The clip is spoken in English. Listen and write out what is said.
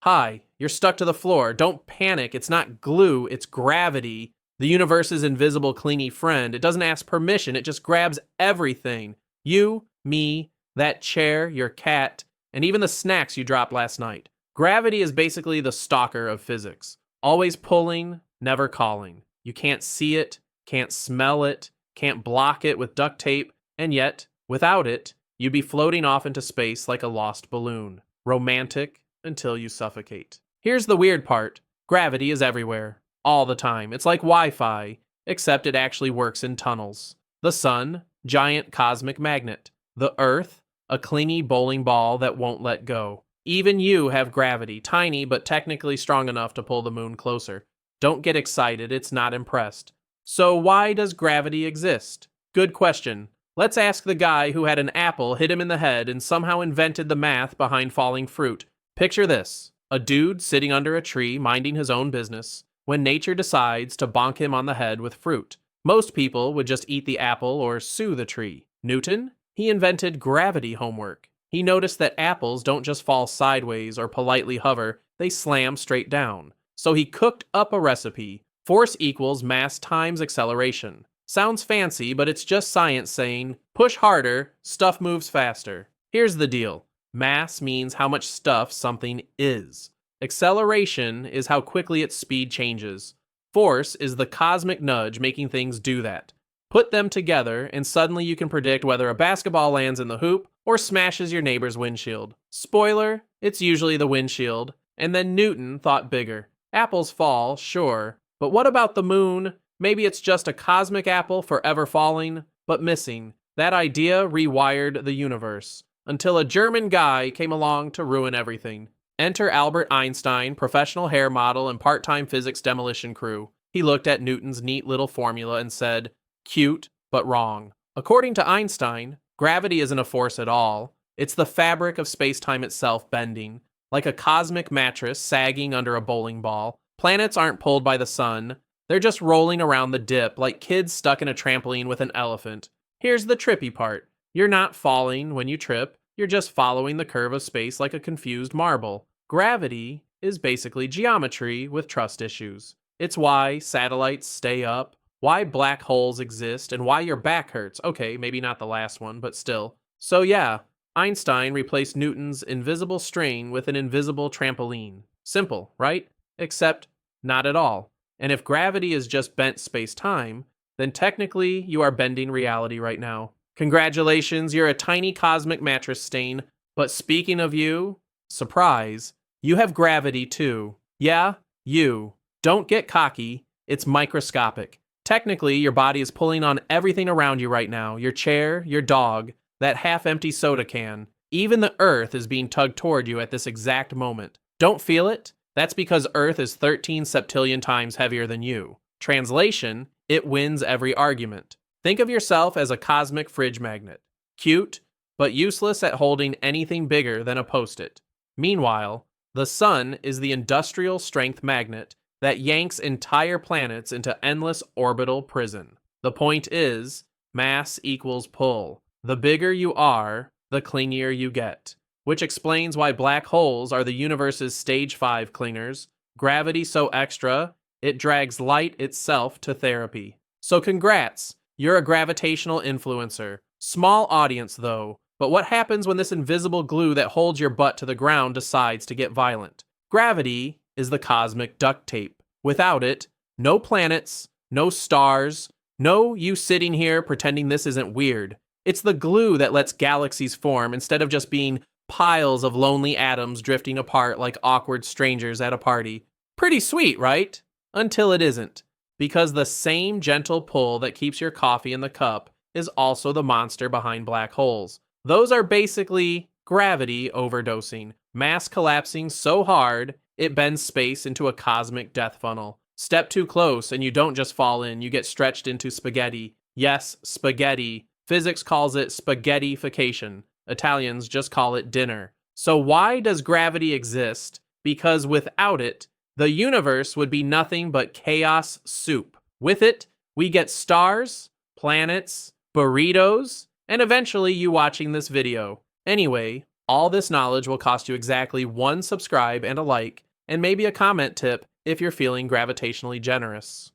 Hi, you're stuck to the floor. Don't panic. It's not glue, it's gravity. The universe's invisible, clingy friend. It doesn't ask permission, it just grabs everything. You, me, that chair, your cat, and even the snacks you dropped last night. Gravity is basically the stalker of physics. Always pulling, never calling. You can't see it, can't smell it, can't block it with duct tape, and yet, without it, you'd be floating off into space like a lost balloon. Romantic until you suffocate. Here's the weird part. Gravity is everywhere. All the time. It's like Wi-Fi, except it actually works in tunnels. The sun, giant cosmic magnet. The Earth, a clingy bowling ball that won't let go. Even you have gravity, tiny but technically strong enough to pull the moon closer. Don't get excited, it's not impressed. So why does gravity exist? Good question. Let's ask the guy who had an apple hit him in the head and somehow invented the math behind falling fruit. Picture this. A dude sitting under a tree minding his own business when nature decides to bonk him on the head with fruit. Most people would just eat the apple or sue the tree. Newton? He invented gravity homework. He noticed that apples don't just fall sideways or politely hover, they slam straight down. So he cooked up a recipe. Force equals mass times acceleration. Sounds fancy, but it's just science saying, push harder, stuff moves faster. Here's the deal. Mass means how much stuff something is. Acceleration is how quickly its speed changes. Force is the cosmic nudge making things do that. Put them together, and suddenly you can predict whether a basketball lands in the hoop or smashes your neighbor's windshield. Spoiler, it's usually the windshield. And then Newton thought bigger. Apples fall, sure, but what about the moon? Maybe it's just a cosmic apple forever falling, but missing. That idea rewired the universe, until a German guy came along to ruin everything. Enter Albert Einstein, professional hair model and part-time physics demolition crew. He looked at Newton's neat little formula and said, cute, but wrong. According to Einstein, gravity isn't a force at all. It's the fabric of spacetime itself bending, like a cosmic mattress sagging under a bowling ball. Planets aren't pulled by the sun. They're just rolling around the dip like kids stuck in a trampoline with an elephant. Here's the trippy part. You're not falling when you trip. You're just following the curve of space like a confused marble. Gravity is basically geometry with trust issues. It's why satellites stay up, why black holes exist, and why your back hurts. Okay, maybe not the last one, but still. So yeah, Einstein replaced Newton's invisible string with an invisible trampoline. Simple, right? Except not at all. And if gravity is just bent space-time, then technically you are bending reality right now. Congratulations, you're a tiny cosmic mattress stain. But speaking of you, surprise, you have gravity too. Yeah, you. Don't get cocky, it's microscopic. Technically, your body is pulling on everything around you right now. Your chair, your dog, that half-empty soda can. Even the Earth is being tugged toward you at this exact moment. Don't feel it? That's because Earth is 13 septillion times heavier than you. Translation, it wins every argument. Think of yourself as a cosmic fridge magnet. Cute, but useless at holding anything bigger than a Post-it. Meanwhile, the sun is the industrial strength magnet that yanks entire planets into endless orbital prison. The point is, mass equals pull. The bigger you are, the clingier you get. Which explains why black holes are the universe's stage 5 clingers. Gravity so extra, it drags light itself to therapy. So congrats, you're a gravitational influencer. Small audience though, but what happens when this invisible glue that holds your butt to the ground decides to get violent? Gravity is the cosmic duct tape. Without it, no planets, no stars, no you sitting here pretending this isn't weird. It's the glue that lets galaxies form instead of just being piles of lonely atoms drifting apart like awkward strangers at a party. Pretty sweet, right? Until it isn't. Because the same gentle pull that keeps your coffee in the cup is also the monster behind black holes. Those are basically gravity overdosing, mass collapsing so hard it bends space into a cosmic death funnel. Step too close and you don't just fall in, you get stretched into spaghetti. Yes, spaghetti. Physics calls it spaghettification. Italians just call it dinner. So why does gravity exist? Because without it, the universe would be nothing but chaos soup. With it, we get stars, planets, burritos, and eventually you watching this video. Anyway, All this knowledge will cost you exactly 1 subscribe and a like, and maybe a comment tip if you're feeling gravitationally generous.